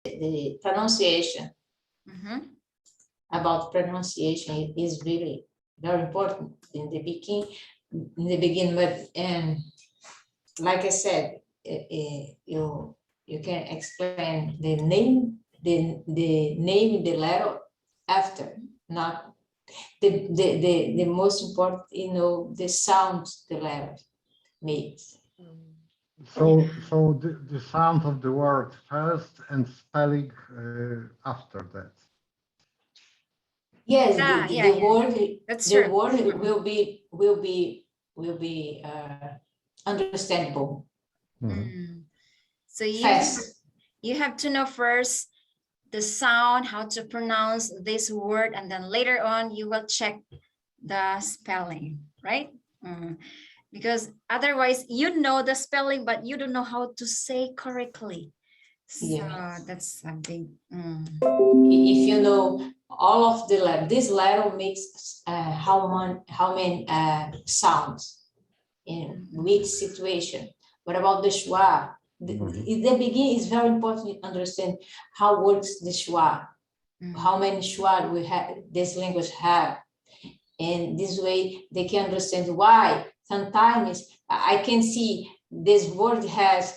the pronunciation. About pronunciation is really very important in the beginning. But like I said, you can explain the name, the name, the letter after, not the most important, the sounds the letter makes. So the sound of the word first and spelling after that. Yes, the word. That's the true. word will be understandable. So Fast. you have to know first the sound, how to pronounce this word, and then later on you will check the spelling, right? Because otherwise you know the spelling, but you don't know how to say correctly. So that's a big. If you know all of the letter, this letter makes how many sounds in which situation. What about the schwa? In the beginning, it's very important to understand how works the schwa, how many schwa we have, this language have, and this way they can understand why. Sometimes I can see this word has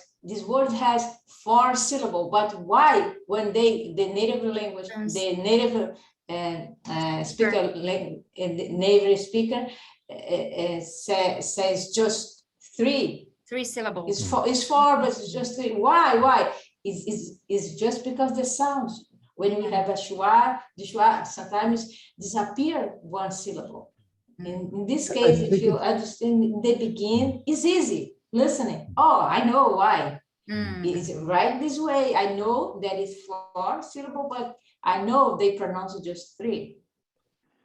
4 syllables, but why when the native language, the native native speaker says just 3 syllables. It's 4, but it's just 3. Why? It's just because the sounds. When we have a schwa, the schwa sometimes disappear 1 syllable. In this case, if you understand in the beginning, it's easy listening. Oh, I know why. It's right this way. I know that it's 4 syllables, but I know they pronounce it just 3.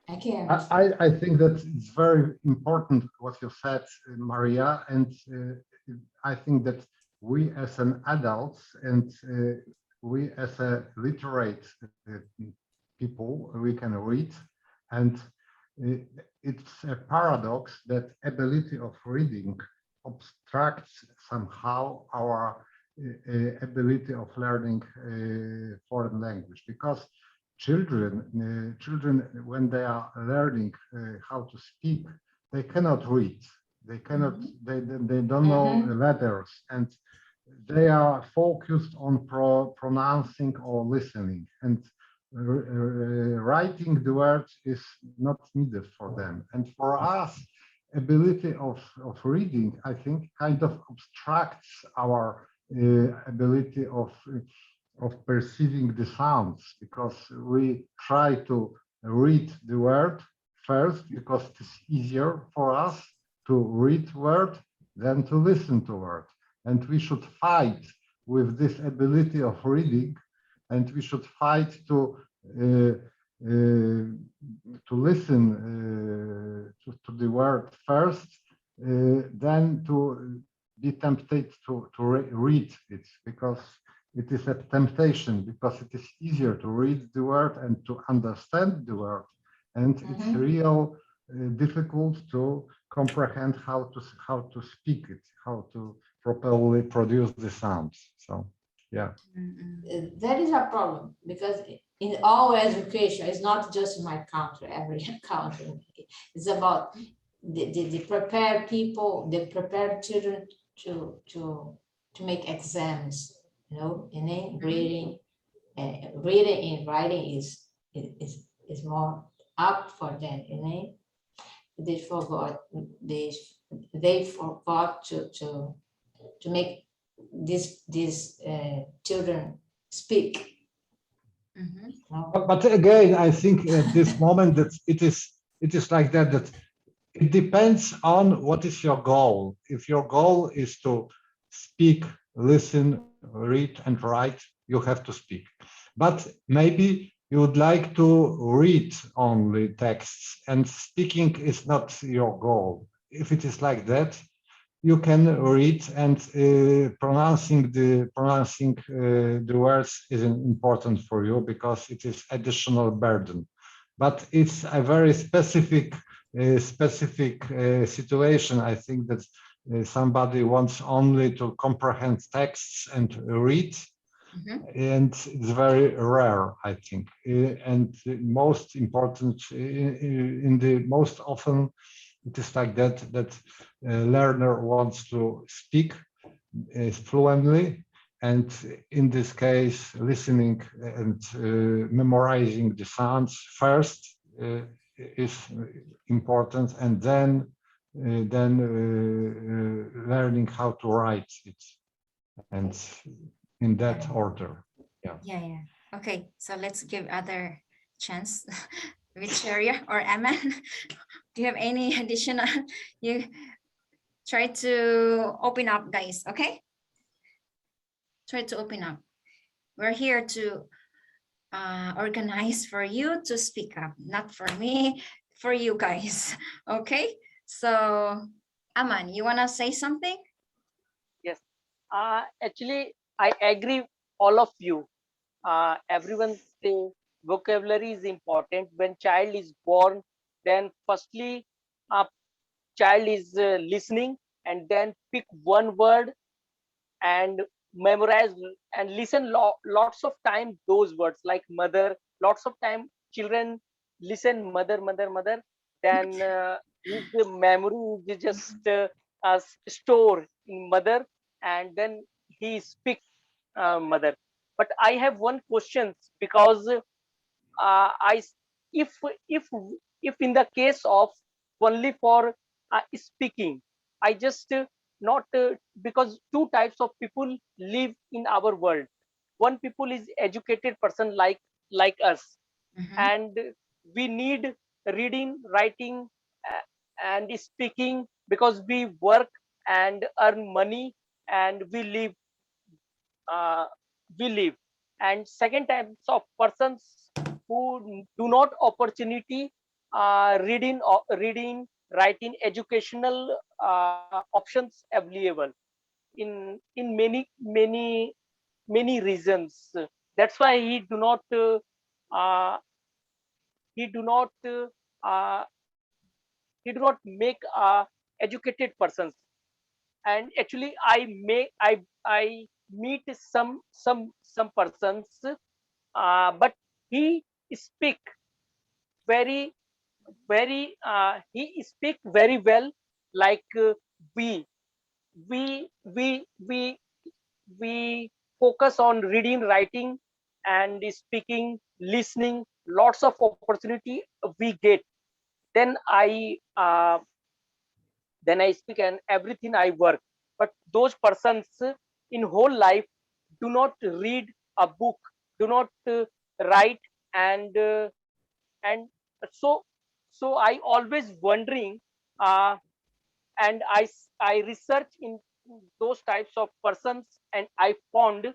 I can. I think that it's very important what you said, Maria, and I think that we as an adults and we as a literate people, we can read, and it's a paradox that ability of reading obstructs somehow our ability of learning foreign language, because children when they are learning how to speak, they cannot read, they don't know the letters, and they are focused on pronouncing or listening, and writing the words is not needed for them. And for us, ability of reading, I think, kind of obstructs our ability of perceiving the sounds, because we try to read the word first because it is easier for us to read word than to listen to word. And we should fight with this ability of reading, and we should fight to listen to the word first, then to be tempted to read it, because it is a temptation, because it is easier to read the word and to understand the word, and it's real difficult to comprehend how to speak it, how to properly produce the sounds. So yeah, that is a problem, because in all education, it's not just in my country, every country, it's about the prepare people, the prepare children to make exams, and then reading and writing is more up for them, they forgot to make these children speak. but again, I think at this moment that it is like that it depends on what is your goal. If your goal is to speak, listen, read, and write, you have to speak. But maybe you would like to read only texts, and speaking is not your goal. If it is like that, you can read, and pronouncing the words is important for you, because it is additional burden. But it's a very specific situation. I think that somebody wants only to comprehend texts and read, and it's very rare, I think. And most important, in the most often, it is like that learner wants to speak fluently, and in this case, listening and memorizing the sounds first is important, and then learning how to write it, and in that order. Yeah. Okay, so let's give other chance. Victoria or Emma, do you have any additional? You try to open up, guys. Okay, try to open up. We're here to organize for you to speak up, not for me, for you guys. Okay, so Aman, you wanna say something? Yes. Actually, I agree all of you. Everyone say vocabulary is important. When child is born, then firstly, child is listening, and then pick one word and memorize and listen lots of time those words like mother. Lots of time children listen mother, mother, mother. Then his memory is just store in mother, and then he speak mother. But I have one question, because I if if if in the case of only for speaking, I just not because two types of people live in our world. One people is educated person like us, and we need reading, writing, and speaking, because we work and earn money, and uh, we live. And second types of persons who do not opportunity reading, writing, educational options available in many reasons. That's why uh, he do not uh, he do not make educated persons. And actually I meet some persons, but he speak very he speak very well, like we we we focus on reading, writing, and speaking, listening, lots of opportunity we get. Then I speak, and everything I work. But those persons in whole life do not read a book, do not write, and so I always wondering, uh, and I research in those types of persons, and I found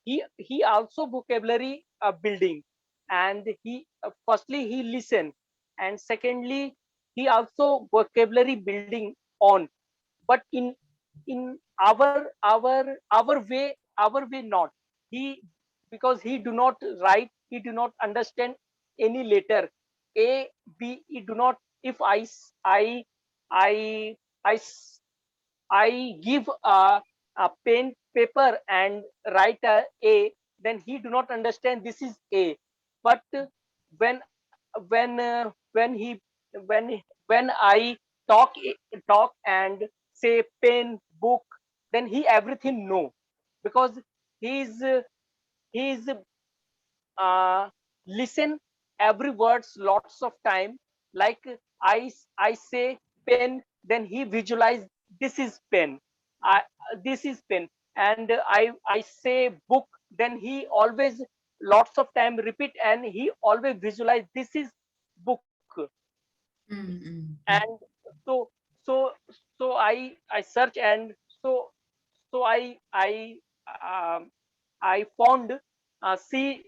he also vocabulary building, and he firstly he listen, and secondly he also vocabulary building on. But in our way not. He, because he do not write, he do not understand any letter a b, he do not. If I I I give a pen paper and write a, then he do not understand this is a. But when when he when I talk and say pen book, then he everything know, because he's listen every words lots of time. Like I say pen, then he visualize this is pen. I, this is pen. And I say book, then he always lots of time repeat, and he always visualize this is book. And so so I search, and so so um, I found, see,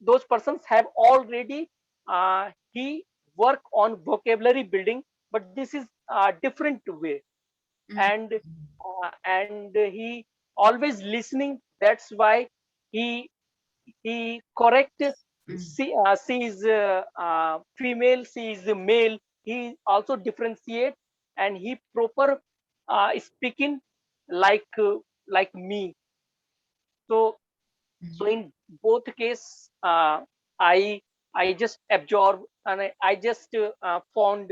those persons have already he work on vocabulary building, but this is a different way. And he always listening. That's why he correct. C is female, C is male. He also differentiate, and he proper speaking like me. So So in both case, I just absorb and I just found.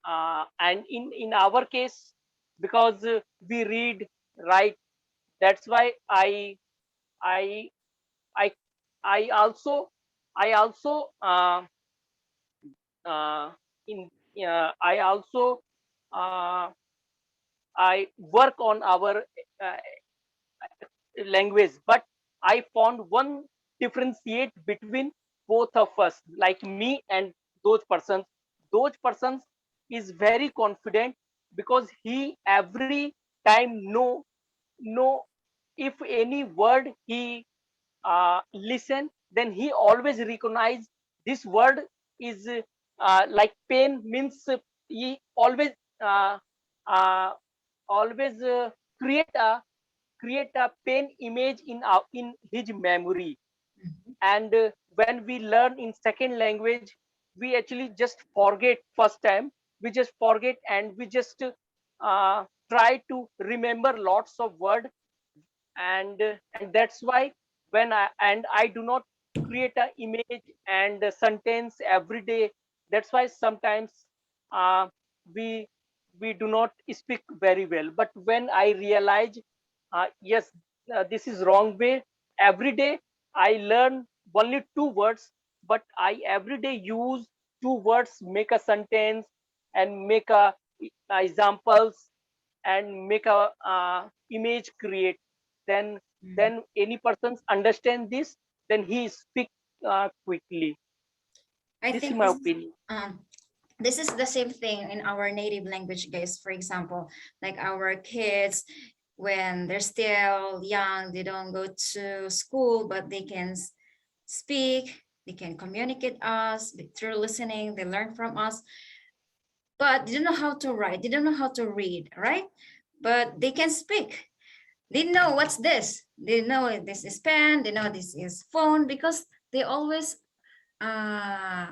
And in our case, because we read, write, that's why I I I also I also uh, in I also uh, I work on our uh, language, but I found one differentiate between both of us, like me and those persons. Those persons is very confident because he every time know if any word he listen, then he always recognize this word is like pain means he uh, uh, always create a pain image in his memory. And when we learn in second language, we actually just forget first time, we just forget and we just try to remember lots of word. And that's why I do not create a image and a sentence every day. That's why sometimes uh, we we do not speak very well. But when I realize, yes, this is wrong way, every day I learn only two words, but I every day use two words, make a sentence and make a examples and make a image create. then then any person understand this, then he speak quickly. I This is think my opinion. um, this is the same thing in our native language, guys. For example, like our kids, when they're still young, they don't go to school, but they can speak, they can communicate us through listening, they learn from us, but they don't know how to write, they don't know how to read, right? But they can speak. They know what's this. They know this is pen, they know this is phone, because they always uh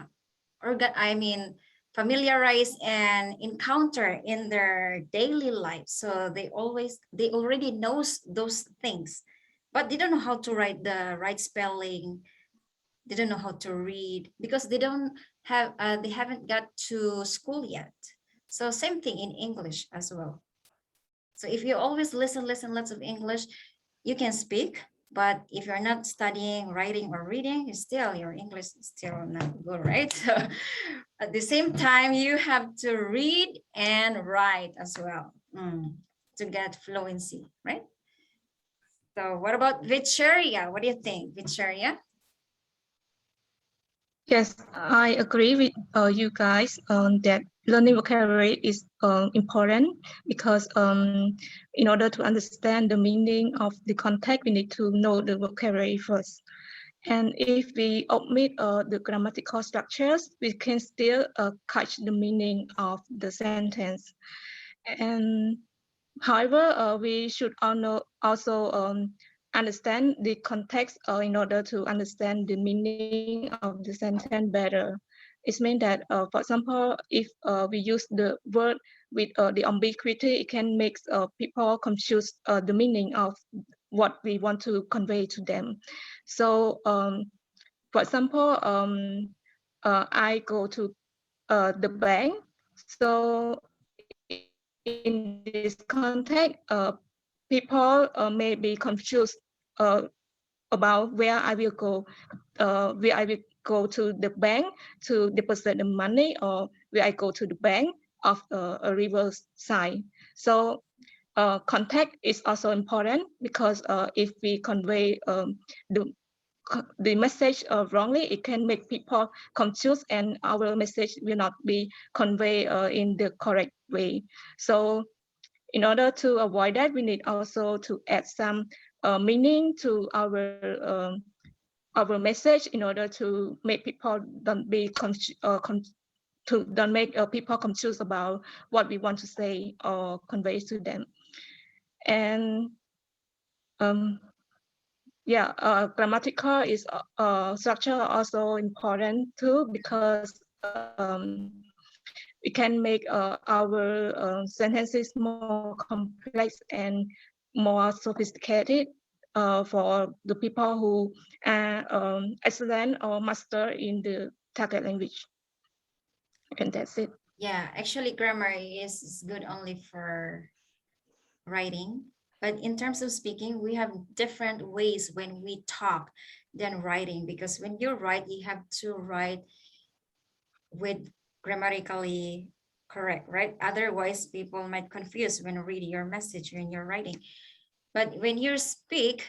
I mean familiarize and encounter in their daily life. So they already knows those things, but they don't know how to write the right spelling. They don't know how to read because they haven't got to school yet. So same thing in English as well. So if you always listen lots of English, you can speak. But if you're not studying, writing, or reading, your English is still not good, right? So at the same time, you have to read and write as well to get fluency, right? So what about Victoria? What do you think, Victoria? Yes, I agree with you guys on that learning vocabulary is important because in order to understand the meaning of the context, we need to know the vocabulary first. And if we omit the grammatical structures, we can still catch the meaning of the sentence. And however, we should also understand the context in order to understand the meaning of the sentence better. It means that, for example, if we use the word with the ambiguity, it can make people confuse the meaning of what we want to convey to them. So, for example, I go to the bank. So in this context, people may be confused about where I will go, where I will go to the bank to deposit the money, or where I go to the bank of a river side. So context is also important because if we convey the the message wrongly, it can make people confused and our message will not be conveyed in the correct way. So in order to avoid that, we need also to add some meaning to our message in order to make people don't be don't make people confused about what we want to say or convey to them. And yeah, grammatical is structure also important too because we can make our sentences more complex and more sophisticated for the people who are excellent or master in the target language. And that's it. Yeah, actually grammar is good only for writing, but in terms of speaking, we have different ways when we talk than writing, because when you write, you have to write with grammatically correct, right? Otherwise, people might confuse when reading your message when you're writing. But when you speak,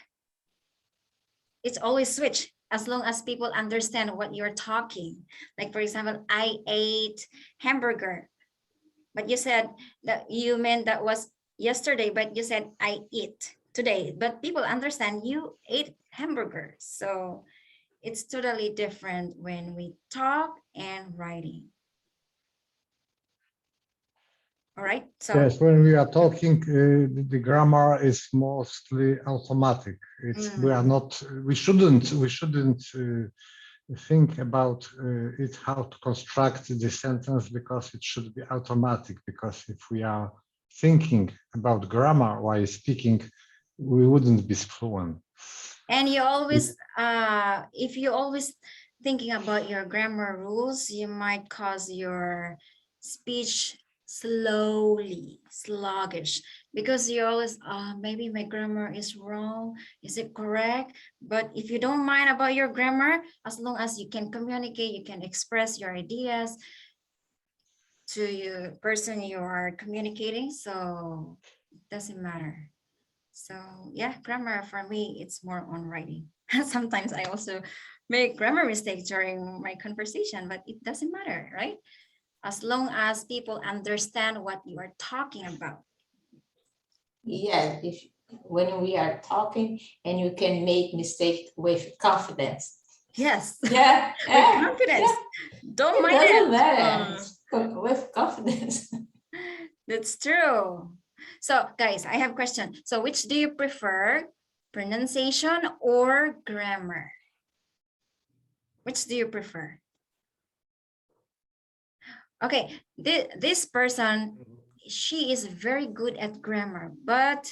it's always switch as long as people understand what you're talking. Like, for example, I ate hamburger, but you said that you meant that was yesterday, but you said I eat today, but people understand you ate hamburger. So it's totally different when we talk and writing. All right, so Yes, when we are talking, the grammar is mostly automatic. We are not. We shouldn't think about it how to construct the sentence, because it should be automatic. Because if we are thinking about grammar while speaking, we wouldn't be fluent. and you always if you always thinking about your grammar rules, you might cause your speech sluggish, because you always maybe my grammar is wrong, is it correct? But if you don't mind about your grammar, as long as you can communicate, you can express your ideas to your person you are communicating, so it doesn't matter. So yeah, grammar for me, it's more on writing. Sometimes I also make grammar mistakes during my conversation, but it doesn't matter, right? As long as people understand what you are talking about. Yeah, if when we are talking and you can make mistake with confidence. Yes, Yeah, with yeah, confidence. yeah. Don't It mind doesn't it. matter. With confidence. That's true. So guys, I have a question. So which do you prefer, pronunciation or grammar? Which do you prefer? Okay, this person, she is very good at grammar, but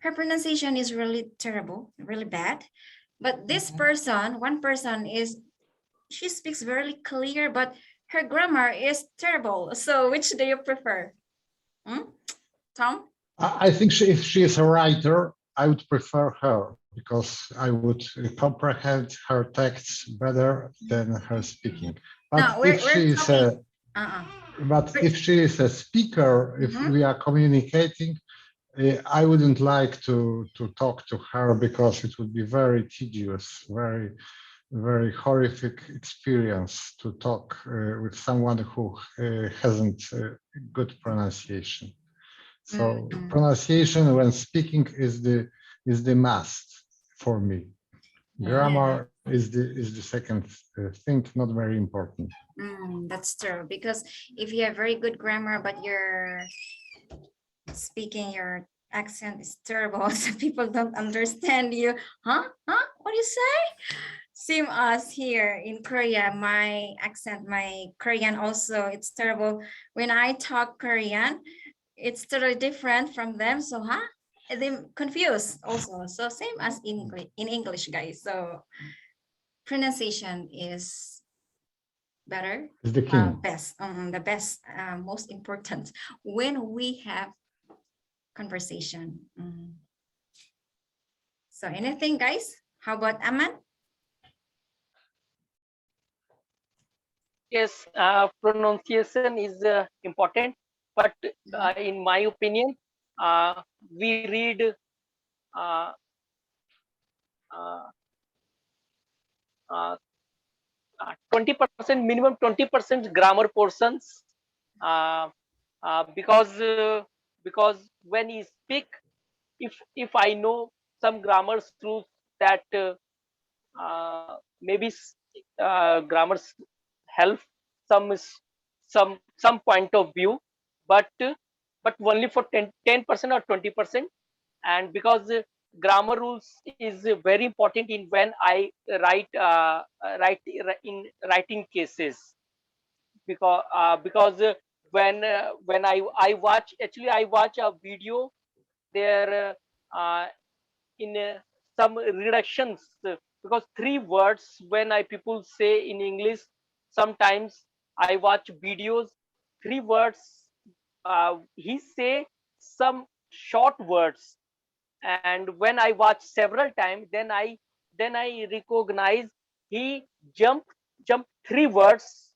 her pronunciation is really terrible, really bad. But this person, one person is, she speaks very clear, but her grammar is terrible. So which do you prefer? Tom? I think if she is a writer, I would prefer her, because I would comprehend her texts better than her speaking. But No, if we're she is talking. if she is a speaker, if we are communicating, I wouldn't like to talk to her, because it would be very tedious, very horrific experience to talk with someone who hasn't good pronunciation. So pronunciation when speaking is the must for me. Grammar is the second thing, not very important. That's true, because if you have very good grammar, but you're speaking, your accent is terrible, so people don't understand you. Huh? What do you say? Same us here in Korea. My accent, my Korean also, it's terrible. When I talk Korean, it's totally different from them. So, they confused also. So same as in English, guys. So pronunciation is better, Is the king. the best, most important when we have conversation. So anything, guys? How about Aman? Yes, pronunciation is important, but in my opinion, we read uh, uh, 20%, minimum 20% grammar portions, uh, because when you speak, if I know some grammar rules that maybe grammars help some some point of view, but only for 10% or 20%. And because grammar rules is very important in when I write in writing cases, because when I watch, actually I watch a video there, some reductions, because three words when I people say in English, sometimes I watch videos, three words, he say some short words, and when I watch several times, then I recognize he jump three words,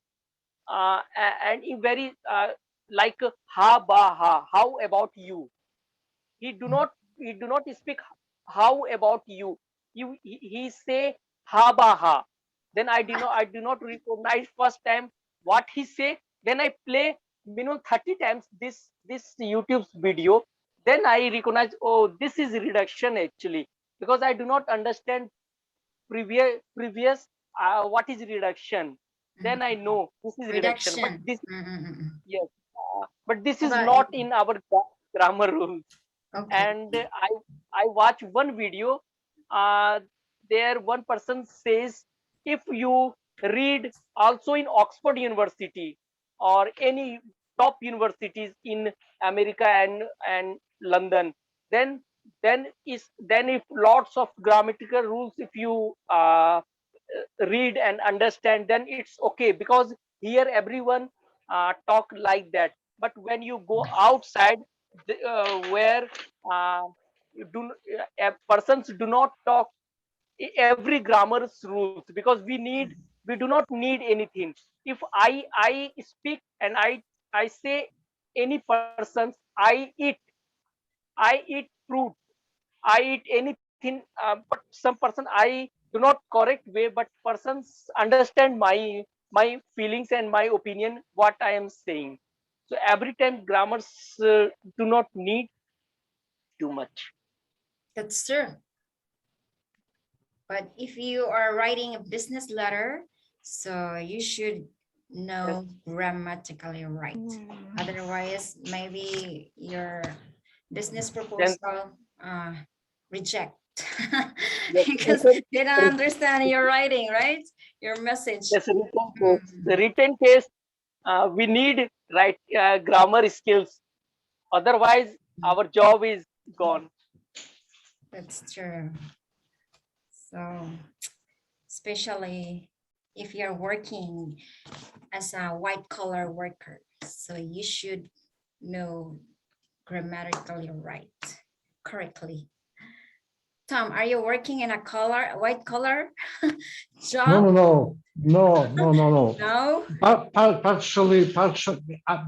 and in very like ha ba ha, how about you. He do not speak how about you. He say ha ba ha. Then I do not recognize first time what he say. Then I play minimum 30 times this YouTube's video. Then I recognize, oh, this is reduction actually, because I do not understand previous what is reduction. Then I know this is reduction, but Reduction. this, Mm-mm-mm. yes, but this How is about you? not in our grammar rules. Okay. And I watch one video. Uh, there one person says, if you read also in Oxford University or any top universities in America and London, then then if lots of grammatical rules, if you read and understand, then it's okay, because here everyone talk like that. But when you go outside, where uh, persons do not talk every grammar's rules, because we do not need anything. If I speak and I say any persons, I eat fruit, I eat anything, but some person I do not correct way, but persons understand my feelings and my opinion what I am saying. So every time grammars do not need too much. That's true. But if you are writing a business letter, so you should know grammatically right. Otherwise, maybe your business Then proposal reject yes, because they don't understand your writing, right? Your message. yes, written test. Mm, The written test, we need right grammar skills. Otherwise, our job is gone. that's true. So, especially if you're working as a white collar worker, so you should know grammatically right, correctly. Tom, are you working in a white collar No, job? no, no, no, no, no, no. No? Partially,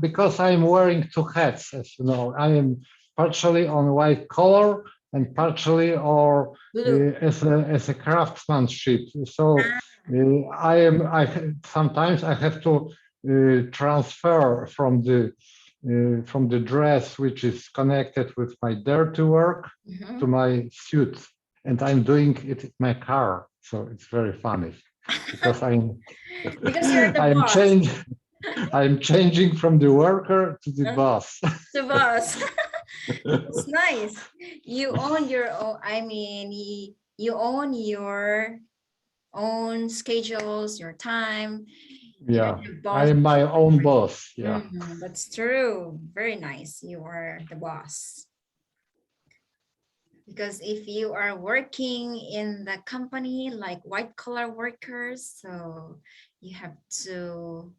because I'm wearing two hats, as you know. I am partially on white collar and partially or Blue. as a craftsmanship. So I sometimes I have to transfer from the dress which is connected with my dirty work Mhm. to my suit, and I'm doing it in my car. So it's very funny because Because you're the I'm boss. I'm changing from the worker to the Huh? boss. The boss. It's nice. You own your own, I mean, you own your own schedules, your time. You're Yeah, the I boss. am my own boss. Yeah. That's true. Very nice. You are the boss. Because if you are working in the company like white collar workers, so you have to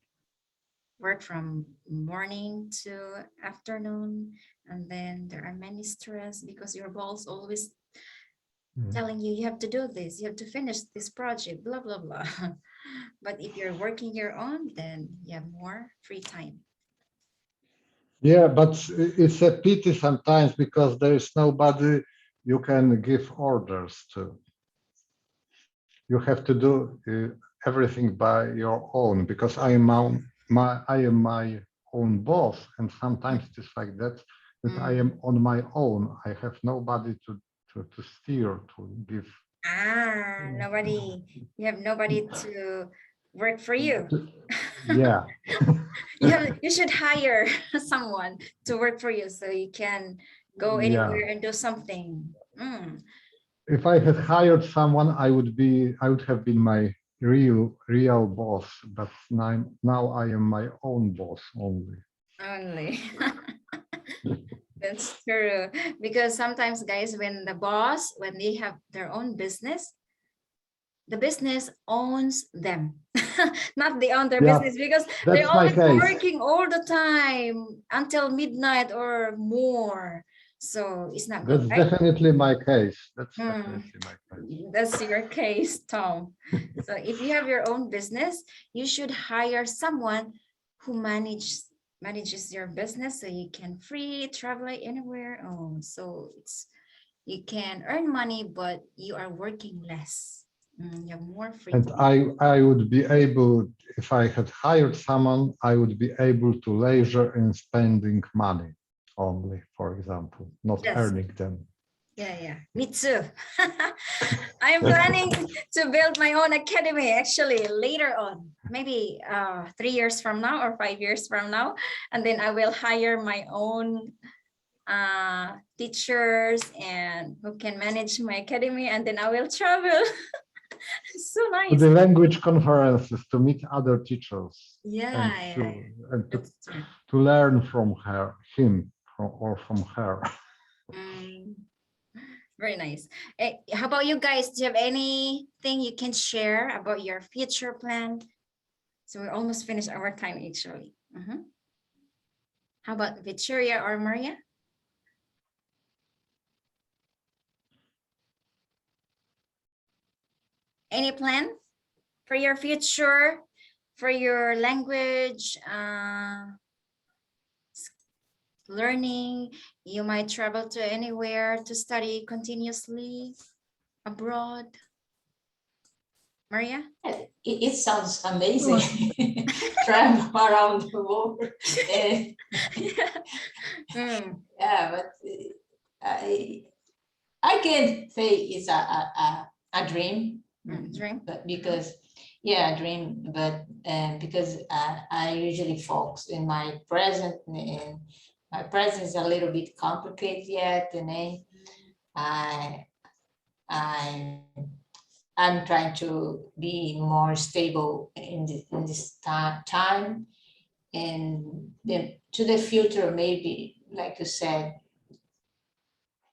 work from morning to afternoon, and then there are many stress because your boss always telling you you have to do this, you have to finish this project, blah blah blah. But if you're working your own, then you have more free time. Yeah, but it's a pity sometimes because there is nobody you can give orders to. You have to do everything by your own because I am my own boss, and sometimes it is like that I am on my own. I have nobody to steer, to give. Nobody, you have nobody to work for you. Yeah. You should hire someone to work for you so you can go Yeah. anywhere and do something. If I had hired someone, I would have been my real boss. But now I am my own boss only. Only. That's true. Because sometimes, guys, when the boss, when they have their own business, the business owns them. Not they own their Yeah, business, because they're that's my always case. working all the time until midnight or more. So it's not good, That's right? definitely my case. That's Mm. definitely my case. That's your case, Tom. So if you have your own business, you should hire someone who manages your business, so you can free travel anywhere. Oh, so it's you can earn money, but you are working less. You have more free And time. I would be able, if I had hired someone, I would be able to leisure in spending money only, for example, not Yes. earning them. Yeah, me too. I'm planning to build my own academy actually later on, maybe 3 years from now or 5 years from now, and then I will hire my own teachers and who can manage my academy, and then I will travel. So To nice. the language conferences to meet other teachers Yeah, and that's true. to learn from him or from her. Very nice. How about you guys? Do you have anything you can share about your future plan? So we're almost finished our time actually. How about Victoria or Maria? Any plan for your future, for your language learning? You might travel to anywhere to study continuously abroad. Maria? It sounds amazing. Travel around the world. Yeah, but I can't say it's a dream. Dream. But because, yeah, a dream, but because I usually focus in my present, and my present is a little bit complicated yet, and then I'm trying to be more stable in this time, and then to the future, maybe, like you said,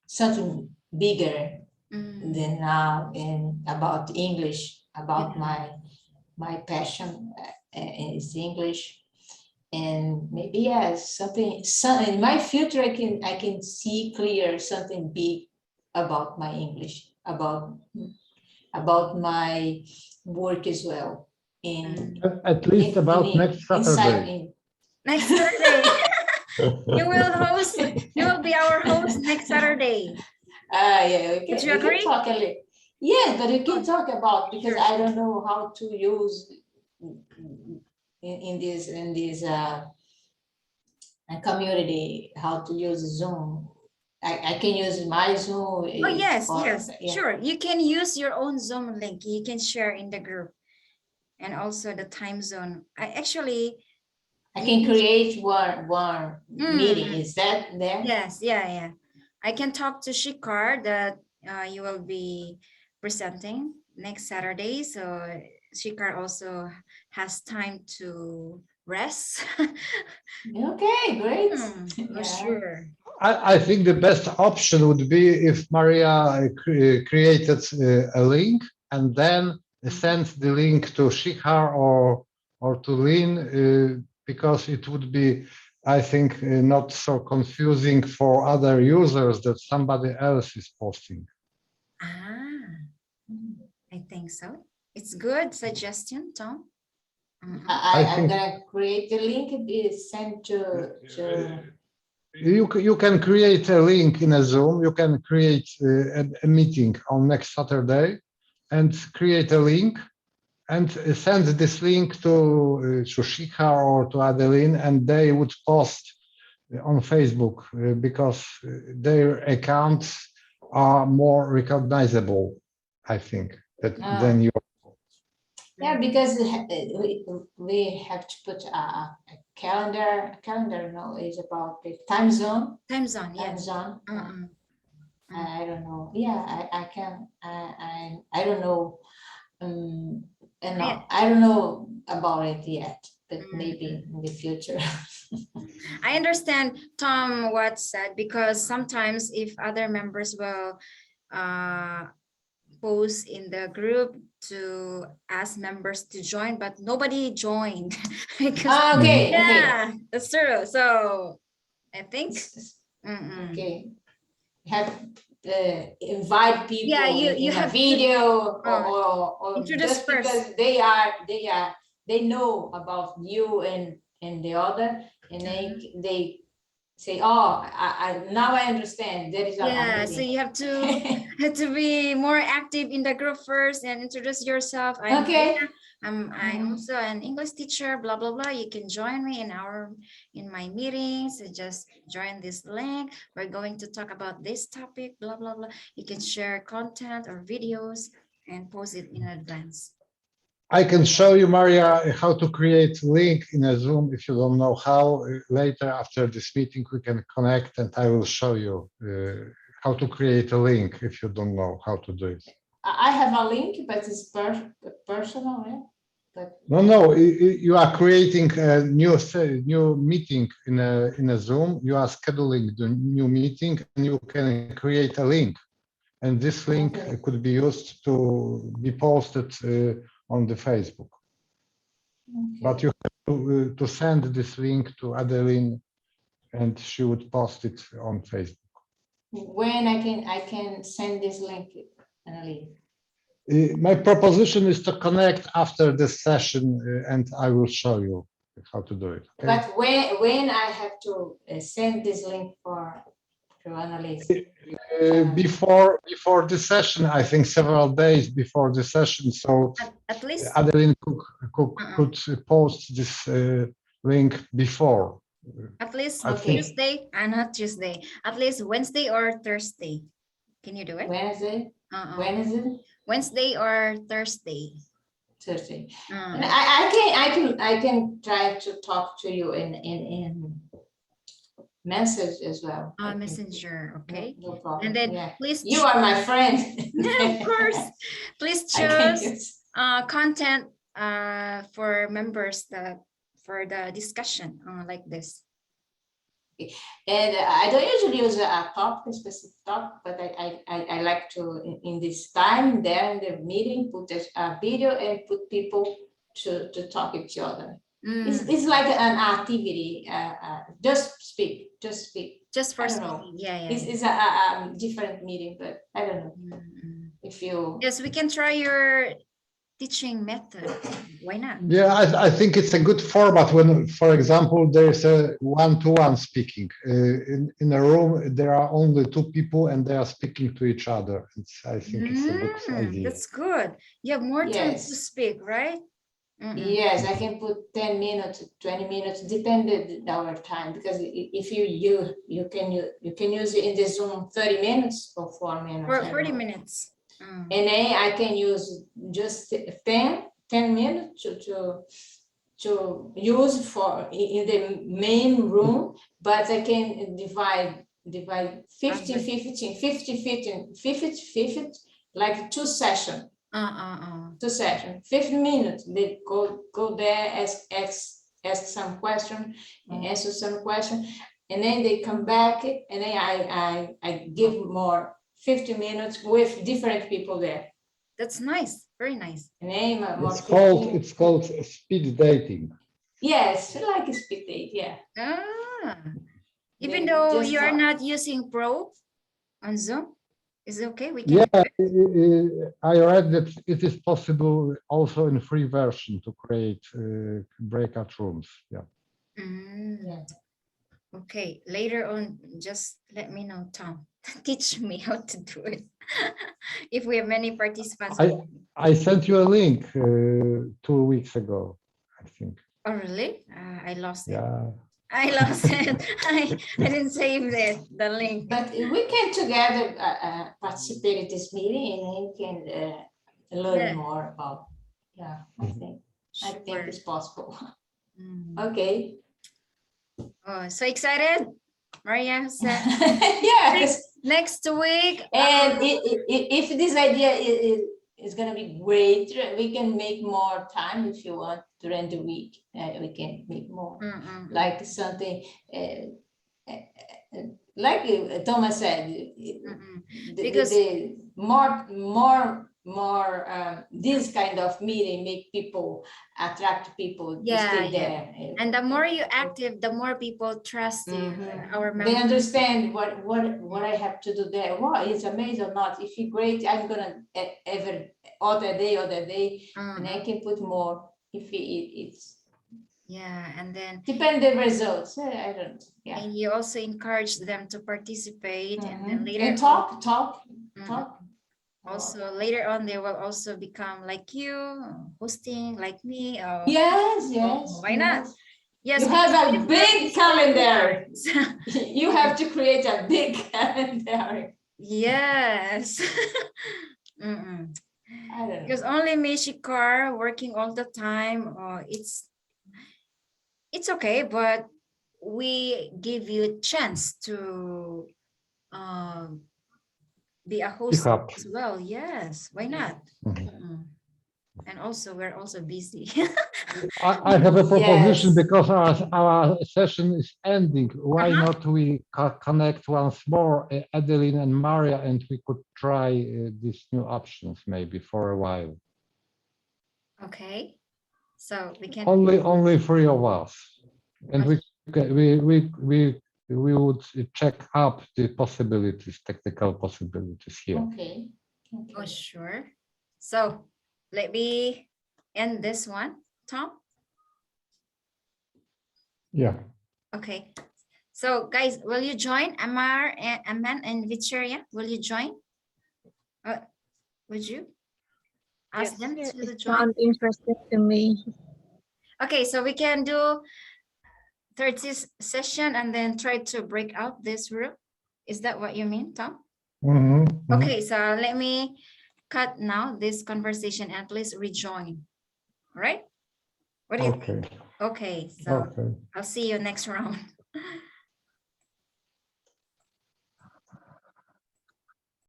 something bigger than now, and about English, about my passion is English, and maybe yes, something in my future I can see clear something big about my English, about my work as well. At least about next Saturday. Next Saturday. You will be our host next Saturday. Yeah, we Would you can agree? talk a little. Yeah, but we can talk about, because I don't know how to use in this community, how to use Zoom. I can use my Zoom. Oh, yes, Yeah. sure. You can use your own Zoom link. You can share in the group, and also the time zone. I can create one meeting. Is that there? Yes, yeah. I can talk to Shikar that you will be presenting next Saturday. So Shikar also has time to rest. Okay, great. Yeah. Sure. I think the best option would be if Maria created a link and then sends the link to Shihar or to Lynn, because it would be, I think, not so confusing for other users that somebody else is posting. I think so. It's good suggestion, Tom. I'm gonna create the link and be sent to You can create a link in a Zoom. You can create a meeting on next Saturday and create a link and send this link to Shika or to Adeline, and they would post on Facebook because their accounts are more recognizable, I think, than your. Yeah, because we have to put a calendar. Calendar, no, is about the time zone. Time zone, yeah. Time zone. I don't know. Yeah, I can. I don't know. And I don't know about it yet. but maybe in the future. I understand Tom what said, because sometimes if other members will post in the group to ask members to join, but nobody joined. Because Okay, yeah, that's true. So I think okay. Have invite people yeah, you in a have to video uh, or introduce just first. because they know about you and the other, and they say, oh, now I understand there is a Yeah, so meeting. you have to be more active in the group first and introduce yourself. I'm Okay. Maria. I'm also an English teacher, blah blah blah. You can join me in my meetings. So just join this link. We're going to talk about this topic, blah blah blah. You can share content or videos and post it in advance. I can show you, Maria, how to create link in a Zoom. If you don't know how, later after this meeting, we can connect and I will show you how to create a link if you don't know how to do it. I have a link, but it's personal, yeah? But No, you are creating a new meeting in a Zoom. You are scheduling the new meeting and you can create a link. And this link could be used to be posted on the Facebook. okay. But you have to send this link to Adeline and she would post it on Facebook. When I can send this link, Annalise? My proposition is to connect after this session and I will show you how to do it. Okay? But when I have to send this link to Annalise? Before the session, I think several days before the session. So At least Adeline could post this link before. at least Okay. Tuesday, not Tuesday. At least Wednesday or Thursday. Can you do it? Wednesday? Wednesday? Wednesday or Thursday. Thursday. And I can try to talk to you in message as well. I can- Messenger, okay. No problem. And then Yeah. please You are my friend. of course, please I can choose use- content for members for the discussion like this. And I don't usually use a specific topic, but I like to, in this time there in the meeting, put a video and put people to talk each other. It's like an activity, just speak. Just for I don't know. speaking. Yeah. It's a different meeting, but I don't know if you. Yes, we can try your teaching method. Why not? Yeah, I think it's a good format when, for example, there's a one-to-one speaking. In a room, there are only two people and they are speaking to each other. I think it's a good idea. That's good. You have more time to Yes. speak, right? Yes, I can put 10 minutes, 20 minutes, depended our time, because if you can use it in the Zoom 30 minutes or 4 minutes. For I don't 40 know. minutes. And then I can use just 10 minutes to use for in the main room, but I can divide 50, like 2 sessions. 50 minutes. They go there, ask some question, and answer some question, and then they come back, and then I give more 50 minutes with different people there. That's nice. Very nice. And then It's called speed dating. Yes, like speed date, yeah. Even They though just you are talk. not using Pro on Zoom, is it okay? We can. Yeah, I read that it is possible also in free version to create breakout rooms. Yeah. Yeah. Okay, later on, just let me know, Tom. Teach me how to do it. If we have many participants. I sent you a link 2 weeks ago, I think. Oh, really? I lost it. Yeah. I lost it. I didn't save the link. But we can together participate in this meeting, and then can learn more about. Yeah, I think it's possible. Okay. Oh, so excited, Maria said. Yes. Next week. And if this idea it's gonna be great. We can make more time if you want during the week. We can make more, like something like Thomas said, Because the more this kind of meeting make people attract people to stay there. And the more you active, the more people trust you. Our They members. understand what I have to do there. Wow, it's amazing or not. If it's great, I'm gonna every other day, and I can put more if it's. Yeah, and then Depend the results. I don't know. Yeah. and you also encourage them to participate, and then later And on, talk. also later on they will also become like you, hosting like me. Yes. Why not? Yes, You we have can a give big them calendar. this. You have to create a big calendar. Yes. I don't know. Because only Mishikar working all the time, it's okay, but we give you a chance to be a host as well. Yes, why not? And also we're also busy. I have a proposition because our session is ending. Why not we connect once more, Adeline and Maria, and we could try these new options maybe for a while. Okay, so we can Only three of us, and we would check up the possibilities, technical possibilities here. Okay. Oh, sure. So let me end this one, Tom. Yeah. Okay. So guys, will you join Amar and Aman and Victoria? Will you join? Would you ask them to It join? sounds interesting to me. Okay, so we can do 30 session and then try to break out this room. Is that what you mean, Tom? Okay, so let me cut now this conversation and please rejoin. All right? What do you think? Okay, so I'll see you next round.